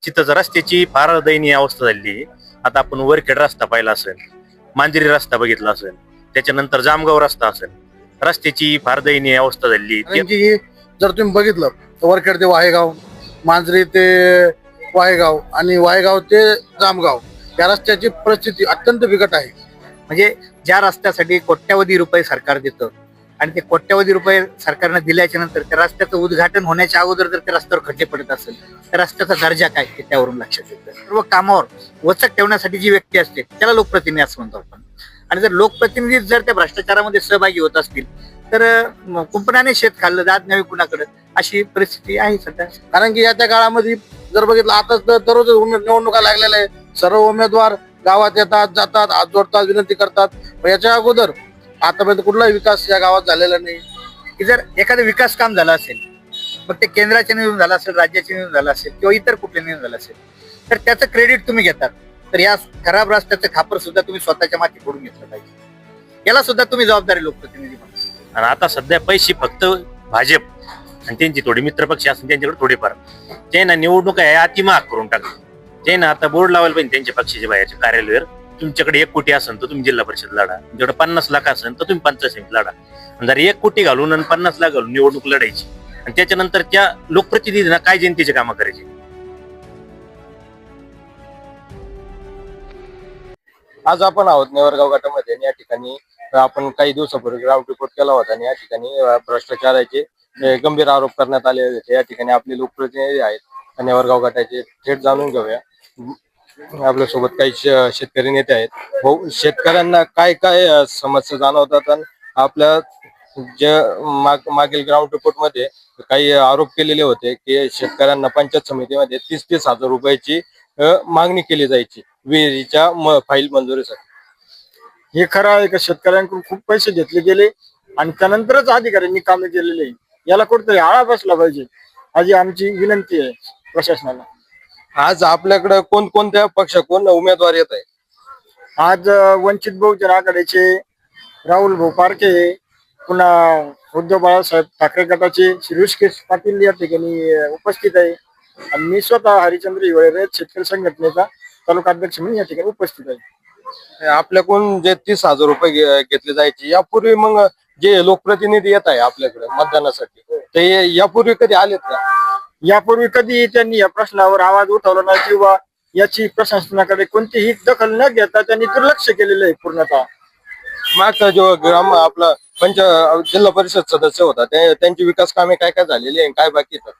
तिथं रस्त्याची फार दयनीय अवस्था झाली. आता आपण वरखेड रस्ता पाहिला असेल, मांजरी रस्ता बघितला असेल, त्याच्यानंतर जामगाव रस्ता असेल, रस्त्याची फार दयनीय अवस्था झाली. कारण की जर तुम्ही बघितलं तर वरखेड ते वाहेगाव, मांजरी ते वाहेगाव आणि वाहेगाव ते जामगाव या रस्त्याची परिस्थिती अत्यंत बिकट आहे. म्हणजे ज्या रस्त्यासाठी कोट्यवधी रुपये सरकार देतं आणि ते कोट्यवधी रुपये सरकारने दिल्याच्या नंतर त्या रस्त्याचं उद्घाटन होण्याच्या अगोदर जर त्या रस्त्यावर खड्डे पडत असेल तर रस्त्याचा दर्जा काय हे त्यावरून लक्षात येतं. सर्व कामावर वचक ठेवण्यासाठी जी व्यक्ती असते त्याला लोकप्रतिनिधी असं म्हणतो आपण. आणि जर लोकप्रतिनिधी जर त्या भ्रष्टाचारामध्ये सहभागी होत असतील तर कुंपणाने शेत खाल्लं जात नाही कुणाकडे, अशी परिस्थिती आहे सध्या. कारण की या त्या काळामध्ये जर बघितलं आता दररोज निवडणुका लागलेल्या आहे. सर्व उमेदवार गावात येतात, जातात, हात जोडतात, विनंती करतात. पण याच्या अगोदर आतापर्यंत कुठलाही विकास या गावात झालेला नाही. की जर एखादं विकास काम झालं असेल, मग ते केंद्राच्या निधून झालं असेल, राज्याच्या निधून झालं असेल किंवा इतर कुठल्या निधून झालं असेल, तर त्याचं क्रेडिट तुम्ही घेतात. तर या खराब रस्त्याचं खापर सुद्धा तुम्ही स्वतःच्या माती फोडून घेतलं पाहिजे. याला सुद्धा तुम्ही जबाबदारी लोकप्रतिनिधी म्हणा. आणि आता सध्या पैसे फक्त भाजप आणि त्यांची थोडी मित्रपक्ष असून त्यांच्याकडे थोडेफार ते ना निवडणूक आहे अति महाग करून टाकली. ते ना आता बोर्ड लावायला पाहिजे त्यांच्या पक्षाच्या बाहेरच्या कार्यालयावर. तुमच्याकडे 1 कोटी असेल तर तुम्ही जिल्हा परिषद लढा, तुमच्याकडे 50 लाख असेल तर तुम्ही पंचायत समिती लढा. जर 1 कोटी घालून आणि 50 लाख घालून निवडणूक लढायची आणि त्याच्यानंतर त्या लोकप्रतिनिधींना काय जनतेचे कामं करायची. आज आपण आहोत नेवरगाव गटामध्ये आणि या ठिकाणी आपण काही दिवसापूर्वी ग्राउंड रिपोर्ट केला होता आणि या ठिकाणी भ्रष्टाचाराचे गंभीर आरोप करण्यात आले होते. या ठिकाणी आपले लोकप्रतिनिधी आहेत नेवरगाव गटाचे, थेट जाणून घेऊया. आपल्यासोबत काही शेतकरी नेते आहेत. भाऊ, शेतकऱ्यांना काय काय समस्या जाणवतात आणि आपल्या जे मागील ग्राउंड रिपोर्ट मध्ये काही आरोप केलेले होते की शेतकऱ्यांना पंचायत समितीमध्ये 30-30 हजार रुपयाची मागणी केली जायची विहिरीच्या फाईल मंजुरीसाठी. हे खरं आहे का शेतकऱ्यांकडून खूप पैसे घेतले गेले आणि त्यानंतरच अधिकाऱ्यांनी कामे केलेले. याला कुठेतरी आळा बसला पाहिजे अशी आमची विनंती आहे प्रशासनाला. आज आपल्याकडे कोणकोणत्या कोण उमेदवार येत आहे? आज वंचित बहुजन आघाडीचे राहुल भाऊ पारखे, पुन्हा उद्धव बाळासाहेब ठाकरे गटाचे श्री ऋषिकेश पाटील या ठिकाणी उपस्थित आहे आणि मी स्वतः हरिचंद्र हिवाळे शेतकरी संघटनेचा तालुका अध्यक्ष म्हणून या ठिकाणी उपस्थित आहे. आपल्याकडून जे 30 हजार रुपये घेतले जायचे यापूर्वी मग जे लोकप्रतिनिधी येत आहे आपल्याकडे मतदानासाठी ते यापूर्वी कधी आलेत का? यापूर्वी कधी त्यांनी या प्रश्नावर आवाज उठवला नाही किंवा याची प्रशासनाकडे कोणतीही दखल न घेता त्यांनी दुर्लक्ष केलेलं आहे पूर्णतः. मागचा जो ग्राम आपला जिल्हा परिषद सदस्य होता त्यांची विकास कामे काय काय झालेली आहे, काय बाकी आहेत?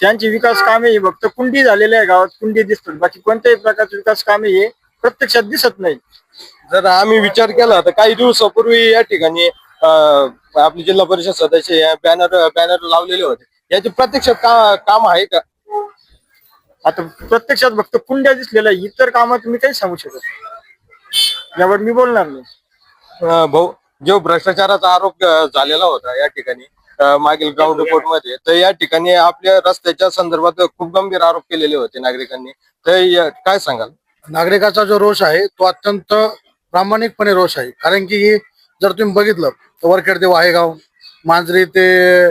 त्यांची विकास कामे ही फक्त कुंडी झालेली आहे, गावात कुंडी दिसतात, बाकी कोणत्याही प्रकारची विकास कामे हे प्रत्यक्षात दिसत नाही. जर आम्ही विचार केला तर काही दिवसापूर्वी या ठिकाणी आपले जिल्हा परिषद सदस्य बॅनर लावलेले होते. याचे प्रत्यक्षात काम आहे का? आता प्रत्यक्षात फक्त कुंड्या दिसलेल्या, इतर कामात मी काही सांगू शकत नाही. यावर मी बोलणार नाही. भाऊ, जो भ्रष्टाचाराचा आरोप झालेला होता या ठिकाणी मागील ग्राउंड रिपोर्ट मध्ये, तर या ठिकाणी आपल्या रस्त्याच्या संदर्भात खूप गंभीर आरोप केलेले होते नागरिकांनी. तर काय सांगाल? नागरिकाचा जो रोष आहे तो अत्यंत प्रामाणिकपणे रोष आहे. कारण की जर तुम्ही बघितलं तर वरखेड ते वाहेगाव, मांजरी ते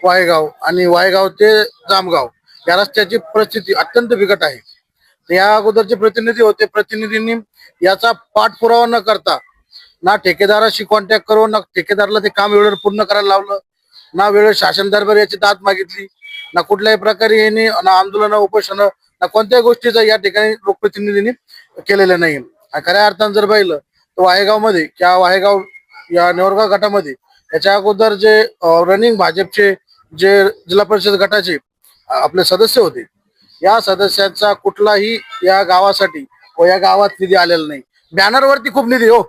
वाहेगाव आणि वाहेगाव ते जामगाव या रस्त्याची परिस्थिती अत्यंत बिकट आहे. या अगोदरचे प्रतिनिधी होते, प्रतिनिधींनी याचा पाठपुरावा न करता ना ठेकेदाराशी कॉन्टॅक्ट करून ना ठेकेदाराला ते काम वेळेवर पूर्ण करायला लावलं, ना वेळेवर शासन दरबार याची दाद मागितली, ना कुठल्याही प्रकारे यांनी ना आंदोलन उपोषण ना कोणत्याही गोष्टीचं या ठिकाणी लोकप्रतिनिधींनी केलेलं नाही. खऱ्या अर्थानं जर पाहिलं तर वाहेगाव मध्ये किंवा वाहेगाव या नेवरगाव गटामध्ये याच्या अगोदर जे रनिंग भाजपचे जे जिल्हा परिषद गटाचे आपले सदस्य होते, या सदस्यांचा कुठलाही या गावासाठी व या गावात निधी आलेला नाही. बॅनरवरती खूप निधी हो,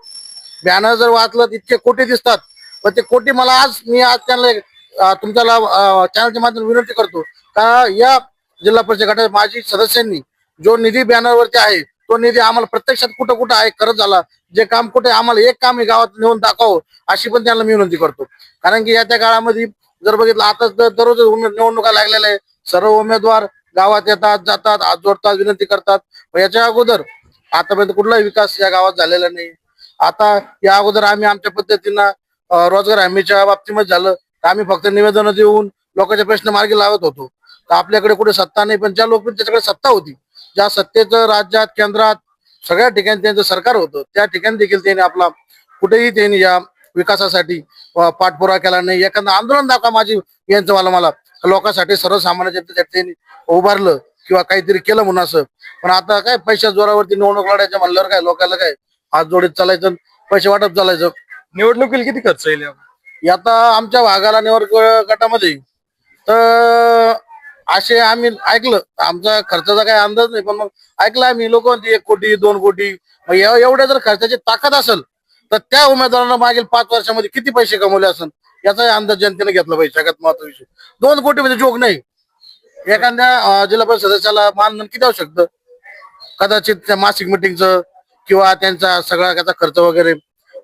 बॅनर जर वाचलं इतके कोटी दिसतात, पण ते कोटी मला मी आज त्यांना तुमच्याला चॅनलच्या माध्यमातून विनंती करतो का या जिल्हा परिषद गटाच्या माजी सदस्यांनी जो निधी बॅनरवरती आहे तो निधी आम्हाला प्रत्यक्षात कुठं कुठं आहे खरंच झाला, जे काम कुठे आम्हाला एक काम हे गावात नेऊन दाखवावं अशी पण त्यांना मी विनंती करतो. कारण की या त्या काळामध्ये जर बघितलं आता दररोज निवडणुका लागलेल्या आहे. सर्व उमेदवार गावात येतात, जातात, हात जोडतात, विनंती करतात. याच्या अगोदर आतापर्यंत कुठलाही विकास या गावात झालेला नाही. आता या अगोदर आम्ही आमच्या पद्धतीनं रोजगार हमीच्या बाबतीमध्ये झालं तर आम्ही फक्त निवेदन देऊन लोकांचे प्रश्न मार्गी लावत होतो. तर आपल्याकडे कुठे सत्ता नाही, पण ज्या लोक त्याच्याकडे सत्ता होती ज्या सत्तेचं राज्यात केंद्रात सगळ्या ठिकाणी त्यांचं सरकार होतं त्या ठिकाणी देखील त्यांनी आपला कुठेही त्यांनी या विकासासाठी पाठपुरावा केला नाही. एखादं आंदोलन दाखवा माझी यांचं मला लोकांसाठी सर्वसामान्य जनतेसाठी त्यांनी उभारलं किंवा काहीतरी केलं म्हणून असं. पण आता काय पैशा जोरावरती निवडणूक लढायचं म्हणल्यावर काय लोकांना काय हात जोडीत चालायचं पैसे वाटप चालायचं. निवडणुकीला किती खर्च येईल आता आमच्या भागाला निवड गटामध्ये तर असे आम्ही ऐकलं, आमचा खर्चाचा काही अंदाज नाही पण मग ऐकलं आम्ही लोक म्हणते 1 कोटी 2 कोटी. मग एवढ्या जर खर्चाची ताकद असेल तर त्या उमेदवारांना मागील 5 वर्षामध्ये किती पैसे कमवले असेल याचाही अंदाज जनतेने घेतला पाहिजे. सगळ्यात महत्वाचा विषय 2 कोटी म्हणजे जोक नाही. एखाद्या जिल्हा परिषद सदस्याला मानधन किती होऊ शकतं कदाचित त्या मासिक मिटिंगचं किंवा त्यांचा सगळा त्याचा खर्च वगैरे.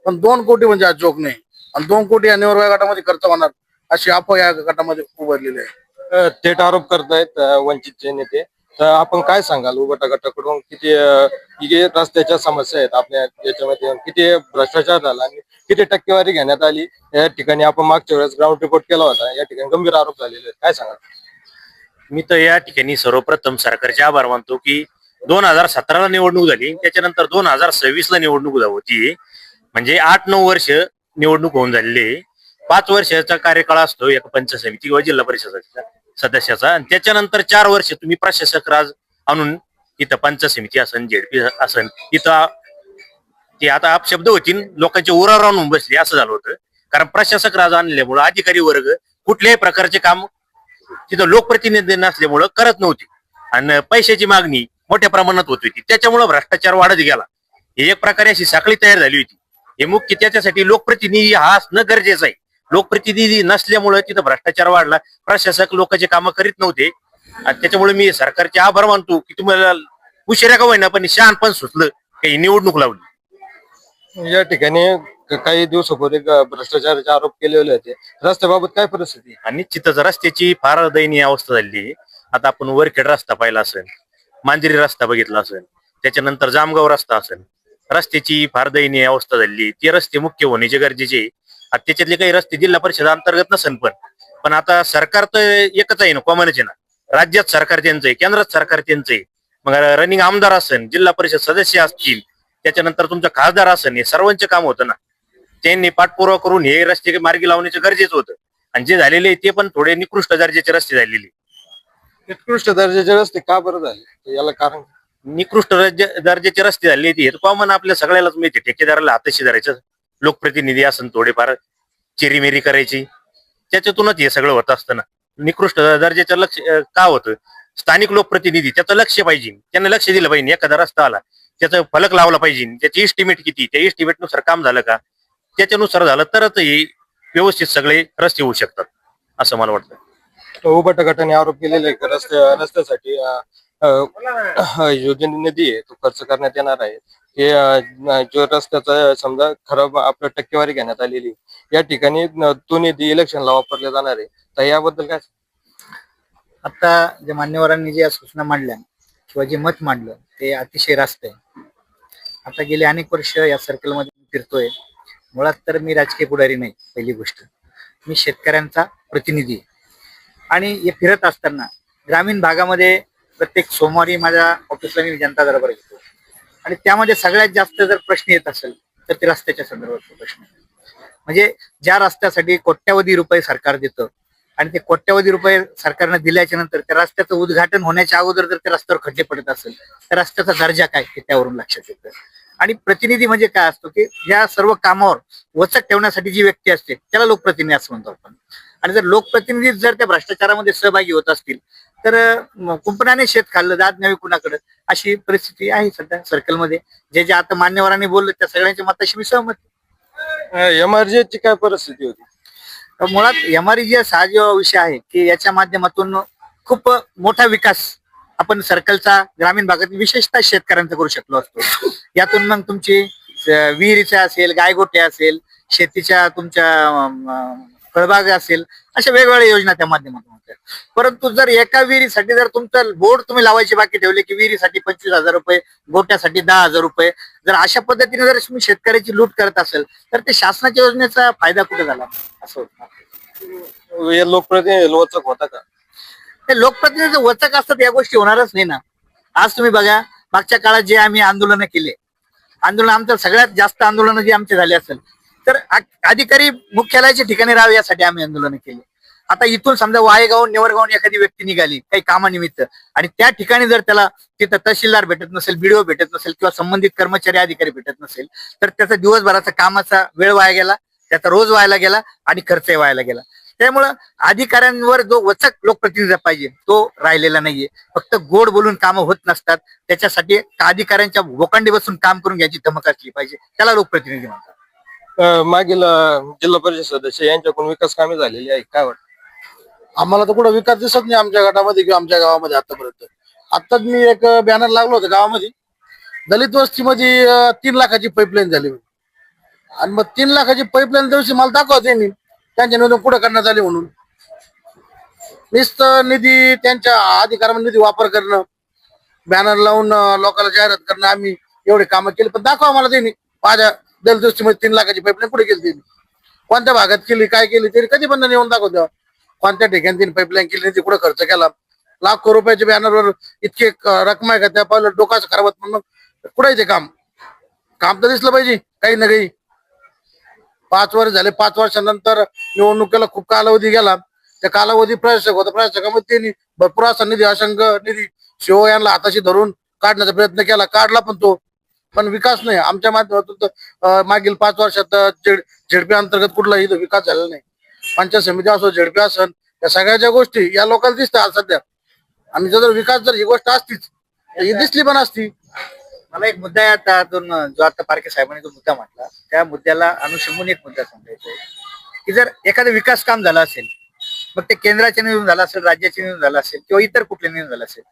पण 2 कोटी म्हणजे आज जोक नाही. आणि 2 कोटी या निवडणूक गटामध्ये खर्च होणार अशी अफवा या गटामध्ये उभारलेली आहे. थेट आरोप करतायत वंचितचे नेते. तर आपण काय सांगाल उभटा गटाकडून किती रस्त्याच्या समस्या आहेत आपल्या याच्यामध्ये, किती भ्रष्टाचार झाला आणि किती टक्केवारी घेण्यात आली या ठिकाणी? आपण मागच्या वेळेस ग्राउंड रिपोर्ट केला होता, या ठिकाणी गंभीर आरोप झालेले आहेत. काय सांगाल? मी तर या ठिकाणी सर्वप्रथम सरकारचे आभार मानतो की 2017ला निवडणूक झाली, त्याच्यानंतर 2026ला निवडणूक होती. म्हणजे 8-9 वर्ष निवडणूक होऊन झालेली. 5 वर्षाचा कार्यकाळ असतो एका पंचायत समिती किंवा जिल्हा परिषदेच्या सदस्याचा. आणि त्याच्यानंतर 4 वर्ष तुम्ही प्रशासक राज आणून इथं पंचायत समिती असन झेडपी असन इथं ते आता अपशब्द होतील लोकांच्या उरावर आणून बसले असं झालं होतं. कारण प्रशासक राज आणल्यामुळं अधिकारी वर्ग कुठल्याही प्रकारचे काम तिथं लोकप्रतिनिधी नसल्यामुळं करत नव्हते आणि पैशाची मागणी मोठ्या प्रमाणात होत होती. त्याच्यामुळे भ्रष्टाचार वाढत गेला. ही एक प्रकारे अशी साखळी तयार झाली होती. हे मुख्य त्याच्यासाठी लोकप्रतिनिधी हा असणं गरजेचं आहे. लोकप्रतिनिधी नसल्यामुळे तिथं भ्रष्टाचार वाढला. प्रशासक लोकांचे कामं करीत नव्हते आणि त्याच्यामुळे मी सरकारचे आभार मानतो की तुम्हाला उशिरा का होईना पण शहाणपण सुचलं काही निवडणूक लावली. या ठिकाणी काही दिवसापूर्वी भ्रष्टाचाराचे आरोप केलेले होते. रस्त्याबाबत काय परिस्थिती? आणि निश्चितच रस्त्याची फार दयनीय अवस्था झाली. आता आपण वरखेड रस्ता पाहिला असेल, मांजरी रस्ता बघितला असेल, त्याच्यानंतर जामगाव रस्ता असेल. रस्त्याची फार दयनीय अवस्था झाली. ते रस्ते मुख्य होण्याचे गरजेचे. आता त्याच्यातले काही रस्ते जिल्हा परिषद अंतर्गत नसेल पण आता सरकार तर एकच आहे ना, कॉमनच आहे ना. राज्यात सरकार त्यांचं आहे, केंद्रात सरकार त्यांचं आहे. मग रनिंग आमदार असेल, जिल्हा परिषद सदस्य असतील, त्याच्यानंतर तुमचा खासदार असेल, हे सर्वांचे काम होतं ना. त्यांनी पाठपुरावा करून हे रस्ते मार्गी लावण्याचं गरजेचं होतं. आणि जे झालेले ते पण थोडे निकृष्ट दर्जाचे रस्ते झालेले. उत्कृष्ट दर्जाचे रस्ते का बरं झाले याला कारण? निकृष्ट दर्जाचे रस्ते झाले ते कॉमन आपल्या सगळ्यालाच माहिती. ठेकेदाराला हाताशी धरायचं, लोकप्रतिनिधी असून थोडेफार चिरीमिरी करायची, त्याच्यातूनच हे सगळं होत असतं ना. निकृष्ट दर्जाचं लक्ष का होतं? स्थानिक लोकप्रतिनिधी त्याचं लक्ष पाहिजे, त्यांना लक्ष दिलं पाहिजे. एखादा रस्ता आला त्याचा फलक लावला पाहिजे, त्याची इस्टिमेट किती, त्या इस्टिमेटनुसार काम झालं का, त्याच्यानुसार झालं तरच हे व्यवस्थित सगळे रस्ते होऊ शकतात असं मला वाटतं. उभटा गटाने आरोप केलेले आहे की रस्त्यासाठी जो निधी आहे तो खर्च करण्यात येणार आहे. हे जो रस्त्याचा समजा खराब आपलं टक्केवारी घेण्यात आलेली या ठिकाणी तो निधी इलेक्शनला वापरला जाणार आहे. तर याबद्दल काय? आता ज्या मान्यवरांनी ज्या सूचना मांडल्या किंवा जे मत मांडलं ते अतिशय रास्त आहे. आता गेले अनेक वर्ष या सर्कलमध्ये मी फिरतोय. मुळात तर मी राजकीय पुढारी नाही. पहिली गोष्ट, मी शेतकऱ्यांचा प्रतिनिधी आहे. आणि हे फिरत असताना ग्रामीण भागामध्ये प्रत्येक सोमवारी माझ्या ऑफिसला मी जनता दरबार घेतो आणि त्यामध्ये सगळ्यात जास्त जर प्रश्न येत असेल तर ते रस्त्याच्या संदर्भात प्रश्न. म्हणजे ज्या रस्त्यासाठी कोट्यावधी रुपये सरकार देतं आणि ते कोट्यावधी रुपये सरकारने दिल्याच्या नंतर त्या रस्त्याचं उद्घाटन होण्याच्या अगोदर जर त्या रस्त्यावर खड्डे पडत असेल तर रस्त्याचा दर्जा काय हे त्यावरून लक्षात येतं. आणि प्रतिनिधी म्हणजे काय असतो की या सर्व कामावर वचक ठेवण्यासाठी जी व्यक्ती असते त्याला लोकप्रतिनिधी असं म्हणतो आपण. आणि जर लोकप्रतिनिधी जर त्या भ्रष्टाचारामध्ये सहभागी होत असतील तर कुंपणाने शेत खाल्लं जात नाही कुणाकडे, अशी परिस्थिती आहे सध्या सर्कलमध्ये. जे जे आता मान्यवरांनी बोललं त्या सगळ्यांच्या मताशी मी सहमत. MRG ची काय परिस्थिती होती? मुळात MRG हा जो विषय आहे की याच्या माध्यमातून खूप मोठा विकास आपण सर्कलचा ग्रामीण भागात विशेषतः शेतकऱ्यांचा करू शकलो असतो. यातून मग तुमची विहिरीच्या असेल, गायगोटे असेल, शेतीच्या तुमच्या फळबाग असेल, अशा वेगवेगळ्या योजना त्या माध्यमातून होत्या. परंतु जर एका विहिरीसाठी जर तुमचं बोर्ड तुम्ही लावायची बाकी ठेवले की विहिरीसाठी 25,000 रुपये, गोट्यासाठी 10,000 रुपये, जर अशा पद्धतीने जर तुम्ही शेतकऱ्याची लूट करत असेल तर ते शासनाच्या योजनेचा फायदा कुठे झाला असं होतं. लोकप्रतिनिधी वचक होता का? ते लोकप्रतिनिधी वचक असतात या गोष्टी होणारच नाही ना. आज तुम्ही बघा, मागच्या काळात जे आम्ही आंदोलनं केले, आमचं सगळ्यात जास्त आंदोलनं जी आमची झाली असेल तर अधिकारी मुख्यालयाच्या ठिकाणी राहावे यासाठी आम्ही आंदोलनं केली. आता इथून समजा वाहेगावून निवरगावून एखादी व्यक्ती निघाली काही कामानिमित्त आणि त्या ठिकाणी जर त्याला तिथं तहसीलदार भेटत नसेल, बीडीओ भेटत नसेल किंवा संबंधित कर्मचारी अधिकारी भेटत नसेल तर त्याचा दिवसभराचा कामाचा वेळ वाया गेला, त्याचा रोज वायाला गेला आणि खर्चही वायाला गेला. त्यामुळं अधिकाऱ्यांवर जो वचक लोकप्रतिनिधी पाहिजे तो राहिलेला नाहीये. फक्त गोड बोलून कामं होत नसतात, त्याच्यासाठी अधिकाऱ्यांच्या बोकांडी बसून काम करून घ्यायची धमक असली पाहिजे, त्याला लोकप्रतिनिधी म्हणतात. मागील जिल्हा परिषद सदस्य यांच्याकडून विकास कामे झालेली आहे, काय वाटतं? आम्हाला तर कुठं विकास दिसत नाही आमच्या गटामध्ये किंवा आमच्या गावामध्ये आतापर्यंत. आताच मी एक बॅनर लागलो होतं गावामध्ये, दलित वस्तीमध्ये 3 लाखाची पाईपलाईन झाली होती. आणि मग 3 लाखाची पाईपलाईन दिवशी मला दाखवते मी त्यांच्या निधी कुठं करण्यात आली म्हणून. नुसतं निधी त्यांच्या अधिकारामध्ये निधी वापर करणं, बॅनर लावून लोकांना जाहिरात करणं, आम्ही एवढे कामं केली पण दाखवा मला त्यांनी. माझ्या दलित वस्तीमध्ये 3 लाखाची पाईपलाईन कुठे केली त्यांनी, कोणत्या भागात केली, काय केली, तरी कधी पण नेऊन दाखवतो. कोणत्या ठिकाणी त्यांनी पाईपलाईन केली, निधी कुठं खर्च केला. लाखो रुपयाच्या बॅनरवर इतके रक्कम आहे का त्या पाहिलं डोकाच खराब होत. मग कुठे ते काम तर दिसलं पाहिजे काही ना काही. 5 वर्ष झाले, 5 वर्षानंतर निवडणुकीला खूप कालावधी गेला. त्या कालावधी प्रशासक होता, प्रशासकामध्ये त्यांनी भरपूर असा निधी, असंख्य निधी शिव यांना हाताशी धरून काढण्याचा प्रयत्न केला, काढला पण विकास नाही. आमच्या माध्यमातून तर मागील 5 वर्षात झेडपी अंतर्गत कुठलाही विकास झालेला नाही. पंचायत समिती असो, झेडपी असन, या सगळ्या गोष्टी या लोकांना दिसतात सध्या. आणि जर विकास जर ही गोष्ट असतीच ही दिसली पण असती. मला एक मुद्दा आहे आता जो आता पारखे साहेबांनी जो मुद्दा म्हटला त्या मुद्द्याला अनुषंगून एक मुद्दा सांगायचा आहे की जर एखादं विकास काम झालं असेल, मग ते केंद्राच्या निधून झालं असेल, राज्याच्या निधून झालं असेल किंवा इतर कुठल्या निधून झालं असेल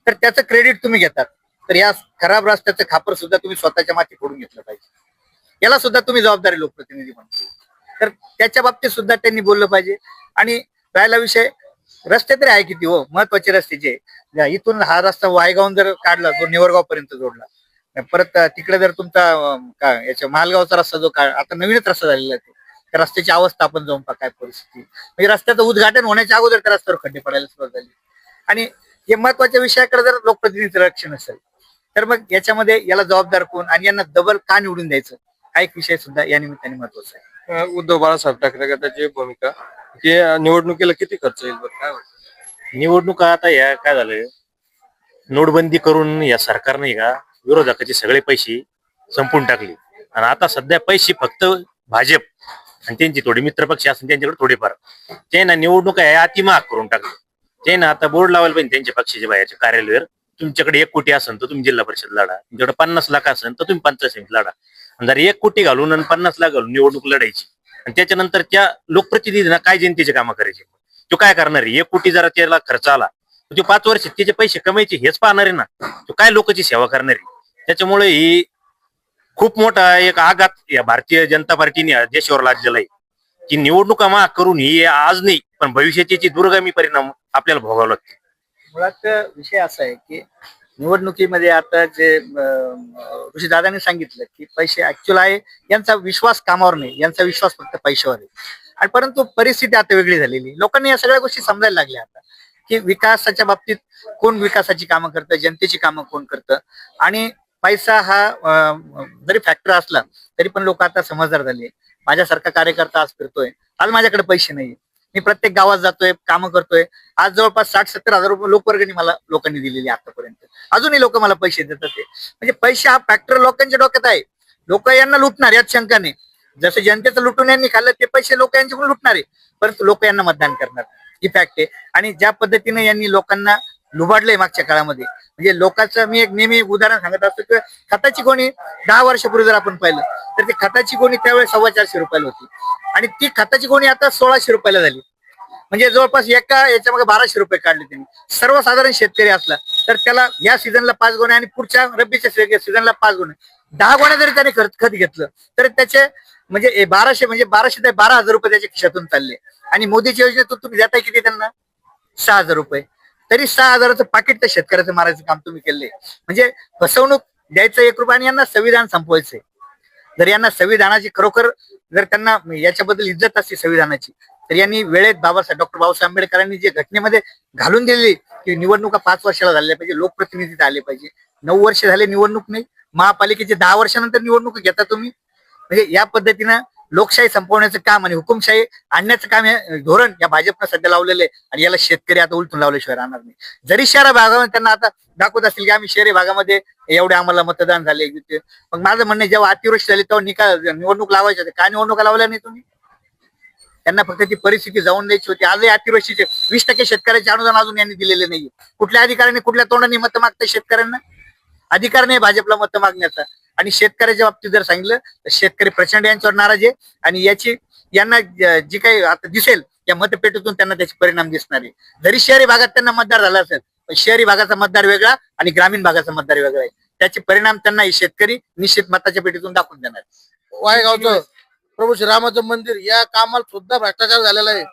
तर त्याचं क्रेडिट तुम्ही घेतात, तर या खराब रस्त्याचं खापर सुद्धा तुम्ही स्वतःच्या माती फोडून घेतलं पाहिजे. याला सुद्धा तुम्ही जबाबदारी लोकप्रतिनिधी म्हणतो. तर त्याच्या बाबतीत सुद्धा त्यांनी बोललं पाहिजे. आणि राहिला विषय रस्ते तरी आहे किती हो, महत्वाचे रस्ते जे इथून हा रस्ता वायगावून जर काढला तो निवरगाव पर्यंत जोडला, परत तिकडे जर तुमचा काय याच्या महालगावचा रस्ता जो आता नवीनच रस्ता झालेला आहे त्या रस्त्याची अवस्था आपण जाऊन पहा काय परिस्थिती. म्हणजे रस्त्याचं उद्घाटन होण्याच्या अगोदर त्या रस्त्यावर खड्डे पडायला सुरुवात झाली. आणि हे महत्वाच्या विषयाकडे जर लोकप्रतिनिधीचं लक्ष नसेल तर मग याच्यामध्ये याला जबाबदार कोण आणि यांना डबल का निवडून द्यायचं हा एक विषय सुद्धा या निमित्ताने महत्वाचा आहे. उद्धव बाळासाहेब ठाकरे गटाची भूमिका की निवडणुकीला किती खर्च येईल बरं, काय वाटतं? निवडणुका आता या काय झालं, नोटबंदी करून या सरकारने का विरोधकाचे सगळे पैसे संपून टाकले. आणि आता सध्या पैसे फक्त भाजप आणि त्यांची थोडी मित्रपक्ष असून त्यांच्याकडे थोडेफार ते ना निवडणुका आहे अति महाग करून टाकले. ते ना आता बोर्ड लावायला पाहिजे त्यांच्या पक्षाच्या बाहेरच्या कार्यालयावर, तुमच्याकडे 1 कोटी असेल तर तुम्ही जिल्हा परिषद लढा, तुमच्याकडे 50 लाख असेल तर तुम्ही पंचायत समिती लढा. जर 1 कोटी घालून आणि 50 लाख घालून निवडणूक लढायची आणि त्याच्यानंतर त्या लोकप्रतिनिधींना काय जनतेचे कामं करायचे, तो काय करणार आहे? 1 कोटी जरा त्याला खर्च आला तर तो 5 वर्ष त्याचे पैसे कमायचे हेच पाहणार आहे ना, तो काय लोकांची सेवा करणार आहे. त्याच्यामुळे ही खूप मोठा एक आघात या भारतीय जनता पार्टीने देशावर लादलेला आहे की निवडणुका महाग करून ही आज नाही पण भविष्याची दूरगामी परिणाम आपल्याला भोगावं लागते. मुळात विषय असा आहे की निवडणुकीमध्ये आता जे ऋषीदादांनी सांगितलं की पैसे ऍक्च्युअल आहे, यांचा विश्वास कामावर नाही, यांचा विश्वास फक्त पैशावर आहे. आणि परंतु परिस्थिती आता वेगळी झालेली, लोकांनी या सगळ्या गोष्टी समजायला लागल्या आता की विकासाच्या बाबतीत कोण विकासाची कामं करतं, जनतेची कामं कोण करतं. आणि पैसा हा जरी फॅक्टर असला तरी पण लोक आता समजदार झाले. माझ्यासारखा कार्यकर्ता आज फिरतोय, आज माझ्याकडे पैसे नाही, मी प्रत्येक गावात जातोय, कामं करतोय. आज जवळपास 60-70 हजार रुपये लोकवर्गणी मला लोकांनी दिलेली आतापर्यंत. अजूनही लोक मला पैसे देतात. ते म्हणजे पैसे हा फॅक्टर लोकांच्या डोक्यात आहे. लोक यांना लुटणार यात शंका नाही. जसं जनतेचं लुटून यांनी खाल्लं ते पैसे लोक यांच्याकडून लुटणार आहे, परंतु लोक यांना मतदान करणार ही फॅक्ट आहे. आणि ज्या पद्धतीने यांनी लोकांना लुबाडलंय मागच्या काळामध्ये, म्हणजे लोकांचं मी एक नेहमी उदाहरण सांगत असतो की खताची गोणी 10 वर्षापूर्वी जर आपण पाहिलं तर ती खताची गोणी त्यावेळेस 450 रुपयाला होती आणि ती खताची गोणी आता 1600 रुपयाला झाली. म्हणजे जवळपास एका याच्यामध्ये 1200 रुपये काढले त्यांनी. सर्वसाधारण शेतकरी असला तर त्याला या सीझनला 5 गोण्या आणि पुढच्या रब्बीच्या सीझनला 5 गोण्या, 10 गोण्या जरी त्याने खत घेतलं तर त्याचे म्हणजे 1200 ते 12,000 रुपये त्याच्या खिशातून चालले. आणि मोदीच्या योजनेतून तुम्ही देताय किती त्यांना? 6,000 रुपये. तरी 6,000चं पाकिट त्या शेतकऱ्याचं मारायचं काम तुम्ही केले. म्हणजे फसवणूक द्यायचं 1 रुपया आणि यांना संविधान संपवायचंय. जर यांना संविधानाची खरोखर जर त्यांना याच्याबद्दल इज्जत असते संविधानाची तर यांनी वेळेत डॉक्टर बाबासाहेब आंबेडकरांनी जे घटनेमध्ये घालून दिलेली की की निवडणुका 5 वर्षाला झाल्या पाहिजे, लोकप्रतिनिधी आले पाहिजे. 9 वर्ष झाले निवडणूक नाही. महापालिकेचे 10 वर्षानंतर निवडणूक घेता तुम्ही. म्हणजे या पद्धतीनं लोकशाही संपवण्याचं काम आणि हुकुमशाही आणण्याचं काम हे धोरण या भाजपनं सध्या लावलेलं आहे आणि याला शेतकरी आता उलटून लावल्याशिवाय राहणार नाही. जरी शहरी भागामध्ये त्यांना आता दाखवत असतील की आम्ही शहरी भागामध्ये एवढे आम्हाला मतदान झाले, मग माझं म्हणणं आहे, जेव्हा अतिवृष्टी झाली तेव्हा निवडणूक लावायच्या होत्या. का निवडणुका लावल्या नाही तुम्ही? त्यांना फक्त ती परिस्थिती जाऊन द्यायची होती. आजही अतिवृष्टीचे 20% शेतकऱ्याचे अनुदान अजून यांनी दिलेले नाही. कुठल्या अधिकाऱ्याने कुठल्या तोंडाने मत मागतं शेतकऱ्यांना? अधिकार नाही भाजपला मत मागण्याचा. आणि शेतकऱ्याच्या बाबतीत जर सांगितलं तर शेतकरी प्रचंड यांच्यावर नाराज आहे आणि यांना जी काही आता दिसेल या मतपेटीतून त्यांना त्याचे परिणाम दिसणार आहे. जरी शहरी भागात त्यांना मतदार झाला असेल पण शहरी भागाचा मतदार वेगळा आणि ग्रामीण भागाचा मतदार वेगळा आहे. त्याचे परिणाम त्यांना हे शेतकरी निश्चित मताच्या पेटीतून दाखवून देणार. वायगावचं प्रभू श्रीरामाचं मंदिर या कामाला सुद्धा भ्रष्टाचार झालेला आहे.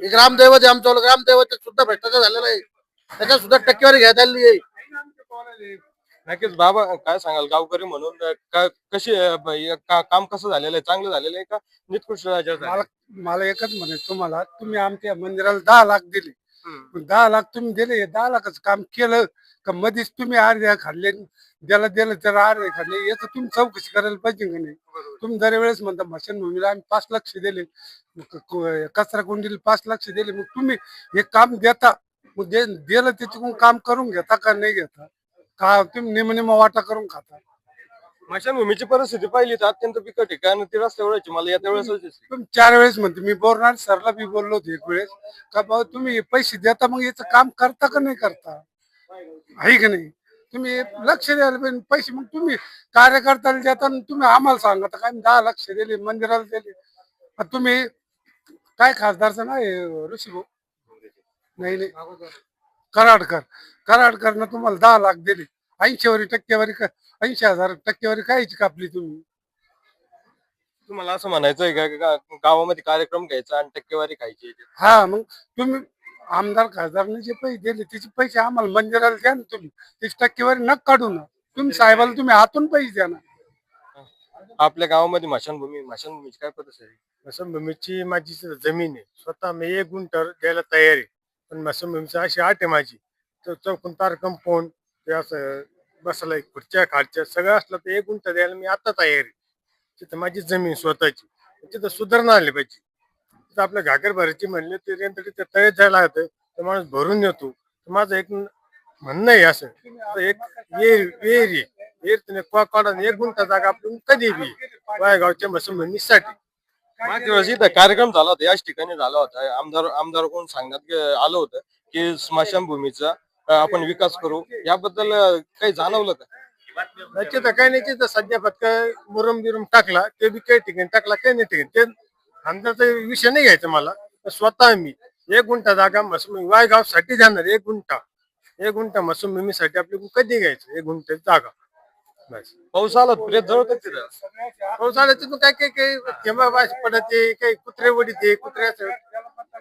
हे ग्रामदैवत आहे आमचं, ग्रामदैवत सुद्धा भ्रष्टाचार झालेला आहे. त्याच्यात सुद्धा टक्केवारी घेण्यात आलेली आहे. नक्कीच बाबा, काय सांगाल गावकरी म्हणून काम कसं झालेलं आहे? चांगलं झालेलं आहे का निकृष्ट झालेलं? मला एकच म्हणायचं तुम्हाला, तुम्ही आमच्या मंदिराला 10 लाख दिले. 10 लाख तुम्ही दिले, 10 लाखाचं काम केलं का मध्येच तुम्ही अर्ध्या खाल्ले, ज्याला दिलं त्याला अर्धे खाल्ले, याचं तुम्ही चौकशी करायला पाहिजे का नाही? तुम्ही दरवेळेस म्हणता स्मशानभूमीला आम्ही 5 लक्ष दिले, कचरा कुंडीला 5 लक्ष दिले. मग तुम्ही हे काम देता, मग दिलं त्याच्याकडून काम करून घेता का नाही घेता? का तुम्ही निम वाटा करून खाता? स्मशानभूमीची परिस्थिती पाहिली तर अत्यंत बिकट आहे. कारण ती रस्त्यावरची मला येत्या वेळेस तुम्ही 4 वेळेस म्हणते. मी बोलणार सरला बी बोललो होतो एक वेळेस का बाबा तुम्ही पैसे देता, मग याचं काम करता का नाही करता? आहे की नाही? तुम्ही लक्ष द्यायला पाहिजे. पैसे मग तुम्ही कार्यकर्त्याला देता आणि तुम्ही आम्हाला सांगता काय 10 लक्ष दिले मंदिराला दिले. तुम्ही काय खासदारचं नाही ऋषी भाऊ नाही कराडकरनं तुम्हाला 10 लाख दिले. 80 टक्केवारी 80,000 टक्केवारी कायची कापली तुम्ही? तुम्हाला असं म्हणायचंय का गावामध्ये कार्यक्रम घ्यायचा आणि टक्केवारी खायची? हा, मग तुम्ही आमदार खासदारने जे पैसे दिले त्याचे पैसे आम्हाला मंदिराला द्या ना. तुम्ही त्याची टक्केवारी नका काढू ना. तुम्ही साहेबाला तुम्ही हातून पैसे द्या ना. आपल्या गावामध्ये स्मशानभूमीची काय परिस्थिती आहे? स्मशानभूमीची माझी जमीन आहे, स्वतः मी 1 गुंठ द्यायला तयार आहे. पण स्मशानभूमीची अशी आट आहे माझी, तर चौकून तार कंपाऊंड ते असं बसलाय, खुर्च्या खालच्या सगळं असलं तर 1 गुंठ द्यायला मी आता तयार आहे. तिथं माझी जमीन स्वतःची, तिथं सुधारणा आली पाहिजे. तिथं आपल्या घागर भरायची म्हणले ते तयार जायला लागतं, तर माणूस भरून येतो. तर माझं एक म्हणणं आहे असं, एक विहीर काढून 1 गुंठ जागा आपण कधी बी वायगावच्या स्मशानभूमीसाठी. मागच्या वेळेस इथं कार्यक्रम झाला होता, याच ठिकाणी झाला होता. आमदार कोण सांगण्यात आलं होतं की स्मशानभूमीचा आपण विकास करू. याबद्दल काही जाणवलं का? तिथं काही नाही, तिथं सध्या फक्त मुरुम बिरुम टाकला, ते बी काही ठिकाणी टाकला, काही नाही ठिकाणी. ते आमदारचा विषय नाही घ्यायचा मला. स्वतः मी 1 गुंठ जागा वायगाव साठी जाणार. 1 गुंठ स्मशानभूमीसाठी आपली कधी घ्यायचं 1 गुंठ जागा. बस पाऊस आला प्रेत जवळ तिथं पाऊस आला तिथून काय थेंबा बास पडते, काही कुत्रे वडीते, कुत्र्याचं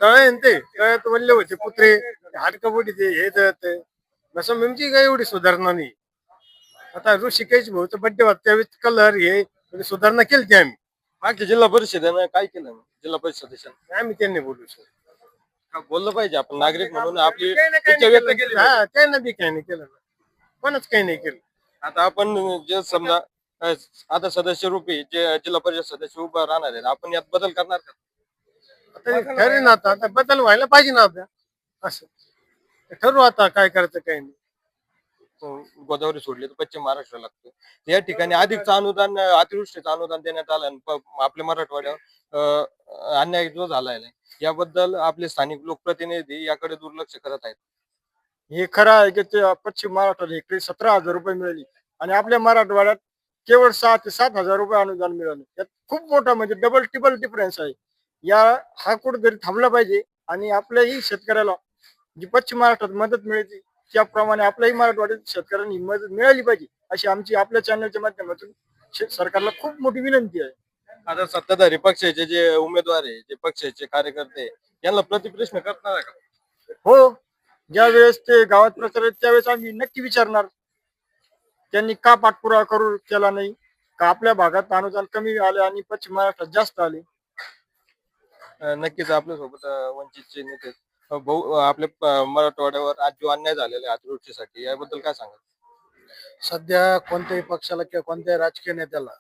तळे ते तळ्यात वल्ले होते कुत्रे, हाडकं वडीते, हे जळत. स्मशानभूमीची काही एवढी सुधारणा नाही. आता ऋषिकेश भाऊचा बड्डे होता त्यावेळेस कलर हे सुधारणा केली ती आम्ही. मागच्या जिल्हा परिषदेनं काय केलं? जिल्हा परिषद सदस्यांनी आम्ही त्यांनी बोलू शकतो, बोललं पाहिजे. आपण नागरिक म्हणून आपली इच्छा व्यक्त केली. हा, त्यांना बी काही नाही केलं ना, कोणच काही नाही केलं. आता आपण जे समजा आता सदस्य रूपी जे जिल्हा परिषद सदस्य उभं राहणार आहेत, आपण यात बदल करणार का? आता ठरे ना, आता बदल व्हायला पाहिजे ना आता. असं ठरवू आता काय करायचं काही नाही. गोदावरी सोडली तर पश्चिम महाराष्ट्र लागतं. या ठिकाणी अधिकचं अनुदान, अतिवृष्टीचं अनुदान देण्यात आलं आणि आपल्या मराठवाड्यावर अन्याय जो झालाय याबद्दल आपले स्थानिक लोकप्रतिनिधी याकडे दुर्लक्ष करत आहेत. हे खरं आहे की ते पश्चिम महाराष्ट्राला इकडे 17,000 रुपये मिळाली आणि आपल्या मराठवाड्यात केवळ 6 ते 7,000 रुपये अनुदान मिळालं. यात खूप मोठा म्हणजे डबल टिबल डिफरन्स आहे. हा कुठेतरी थांबला पाहिजे आणि आपल्याही शेतकऱ्याला जी पश्चिम महाराष्ट्रात मदत मिळते त्याप्रमाणे आपल्याही मराठवाड्यात शेतकऱ्यांनी मदत मिळाली पाहिजे, अशी आमची आपल्या चॅनलच्या माध्यमातून सरकारला खूप मोठी विनंती आहे. आता सत्ताधारी पक्षाचे जे उमेदवार आहे, जे पक्षाचे कार्यकर्ते आहे, यांना प्रतिप्रश्न करणार आहे का? हो, ज्या वेळेस ते गावात प्रचार आहेत त्यावेळेस आम्ही नक्की विचारणार त्यांनी का पाठपुरावा करू केला नाही, का आपल्या भागात अनुदान कमी आले आणि पश्चिम महाराष्ट्रात जास्त आले. नक्कीच आपल्यासोबत वंचितचे नेते आपल्या मराठवाड्यावर आज जो अन्याय झालेला आहे अतिवृष्टीसाठी याबद्दल काय सांगाल? सध्या कोणत्याही पक्षाला किंवा कोणत्याही राजकीय नेत्याला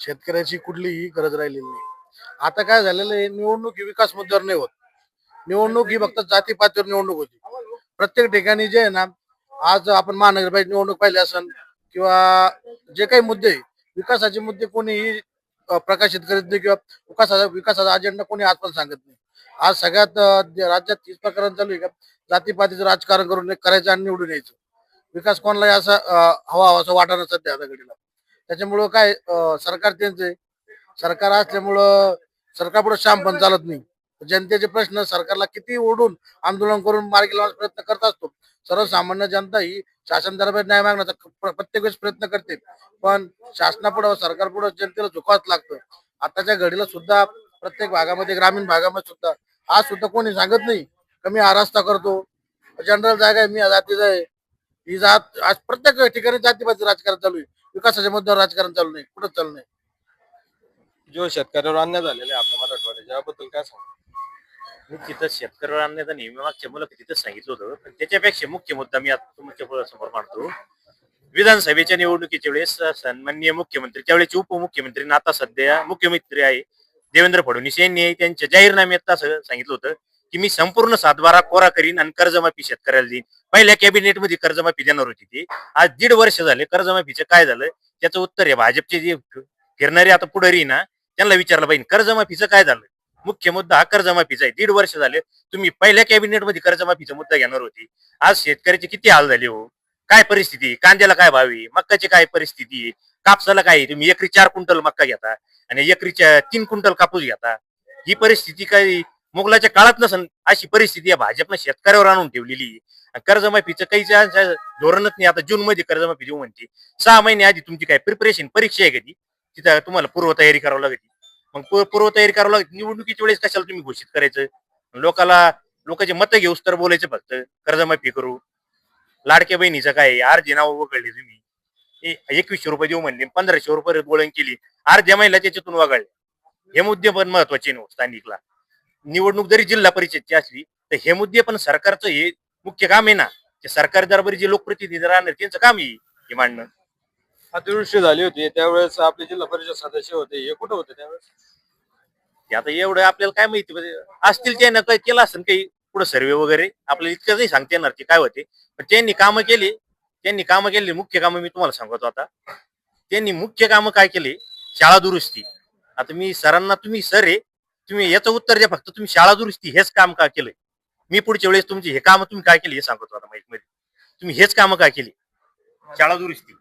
शेतकऱ्याची कुठलीही गरज राहिलेली नाही. आता काय झालेलं आहे, निवडणूक ही विकास मुद्द्यावर नाही होत. निवडणूक ही फक्त जातीपातीवर निवडणूक होती. प्रत्येक ठिकाणी जे आहे ना, आज आपण महानगरपालिका निवडणूक पाहिली असेल किंवा जे काही मुद्दे आहे, विकासाचे मुद्दे कोणीही प्रकाशित करीत नाही किंवा विकासाचा अजेंडा कोणी आजपर्यंत सांगत नाही. आज सगळ्यात राज्यात तीच प्रकरण चालू आहे का, जातीपातीचं राजकारण करून करायचं आणि निवडून यायचं. विकास कोणालाही असा हवा असं वाटणं सध्या आता घडीला. त्याच्यामुळं काय सरकार त्यांचे सरकार असल्यामुळं सरकार पुढे शाम पण चालत नाही. जनतेचे प्रश्न सरकारला किती ओढून आंदोलन करून मार्गी लावण्याचा प्रयत्न करत असतो. सर्वसामान्य जनता ही शासन दरबार न्याय मागण्याचा प्रत्येक वेळेस प्रयत्न करते, पण शासनापुढं सरकारपुढं जनतेला झुकावंच लागतं. आताच्या घडीला सुद्धा प्रत्येक भागामध्ये, ग्रामीण भागामध्ये सुद्धा आज सुद्धा कोणी सांगत नाही कमी हा रस्ता करतो, जनरल जागा आहे, मी या जातीचा आहे. ही जात आज प्रत्येक ठिकाणी जातीपाती राजकारण चालू आहे. विकासाच्या मुद्द्यावर राजकारण चालू नाही, कुठंच चालू नाही. जो शेतकऱ्यावर अन्याय झालेला आहे आपल्या मराठवाड्यात याबद्दल काय सांगाल? मी तिथं शेतकऱ्यावर आणण्याचा नेहमी मागच्या मला तिथंच सांगितलं होतं, पण त्याच्यापेक्षा मुख्य मुद्दा मी आता तुमच्या समोर मांडतो. विधानसभेच्या निवडणुकीच्या वेळेस सन्माननीय मुख्यमंत्री, त्यावेळेचे उपमुख्यमंत्री आणि आता सध्या मुख्यमंत्री आहे देवेंद्र फडणवीस यांनी त्यांच्या जाहीरनाम्यात असं सांगितलं होतं की मी संपूर्ण 7/12 कोरा करीन आणि कर्जमाफी शेतकऱ्याला देईन. पहिल्या कॅबिनेटमध्ये कर्जमाफी देणार होती ती. आज 1.5 वर्ष झाले कर्जमाफीचं काय झालं त्याचं उत्तर आहे. भाजपचे जे फिरणारे आता पुढारी ना, त्यांना विचारलं पाहिजे कर्जमाफीचं काय झालं. मुख्य मुद्दा हा कर्जमाफीचा आहे. 1.5 वर्ष झाले तुम्ही पहिल्या कॅबिनेटमध्ये कर्जमाफीचा मुद्दा घेणार होती. आज शेतकऱ्याचे किती हाल झाले हो. काय परिस्थिती, कांद्याला काय भाव आहे, मक्काची काय परिस्थिती आहे, कापसाला काय आहे. तुम्ही एकरी 4 क्विंटल मक्का घेता आणि एकरीच्या 3 क्विंटल कापूस घेता. ही परिस्थिती काही मुघलाच्या काळात नसन अशी परिस्थिती या भाजपनं शेतकऱ्यावर आणून ठेवलेली. कर्जमाफीचं काही धोरणच नाही. आता जून मध्ये कर्जमाफी देऊ म्हणते. 6 महिने आधी तुमची काय प्रिपरेशन परीक्षा आहे कधी तिथं तुम्हाला पूर्वतयारी करावी लागते. मग पूर्वतयारी करावी लागते. निवडणुकीच्या वेळेस कशाला तुम्ही घोषित करायचं. लोकांचे मतं घेऊस तर बोलायचं फक्त कर्जमाफी करू. लाडक्या बहिणीचं काय अर्धे नाव वगळले तुम्ही. 2100 रुपये देऊ म्हणले, 1500 रुपये गोळण केली. अर्ध्या महिला त्याच्यातून वगळले. हे मुद्दे पण महत्वाचे नव्हते. स्थानिकला निवडणूक जरी जिल्हा परिषदची असली तर हे मुद्दे पण सरकारचं हे मुख्य काम आहे ना. ते सरकारी दरबारी जे लोकप्रतिनिधी राहणार त्यांचं काम आहे हे मांडणं. अतिवृष्टी झाली होती त्यावेळेस आपले जिल्हा परिषद सदस्य होते, हे कुठं होते त्यावेळेस? ते आता एवढं आपल्याला काय माहिती असतील त्यानं काय केलं असेल काही पुढे सर्वे वगैरे आपल्याला इतकं नाही सांगता येणार ते काय होते. पण त्यांनी कामं केली. मुख्य कामं मी तुम्हाला सांगतो. आता त्यांनी मुख्य कामं काय केले, शाळा दुरुस्ती. आता मी सरांना तुम्ही सर आहे, तुम्ही याचं उत्तर द्या फक्त. तुम्ही शाळा दुरुस्ती हेच काम का केलंय. मी पुढच्या वेळेस तुमची हे काम तुम्ही काय केली हे सांगतो आता माहिती मध्ये. तुम्ही हेच काम काय केली, शाळा दुरुस्ती.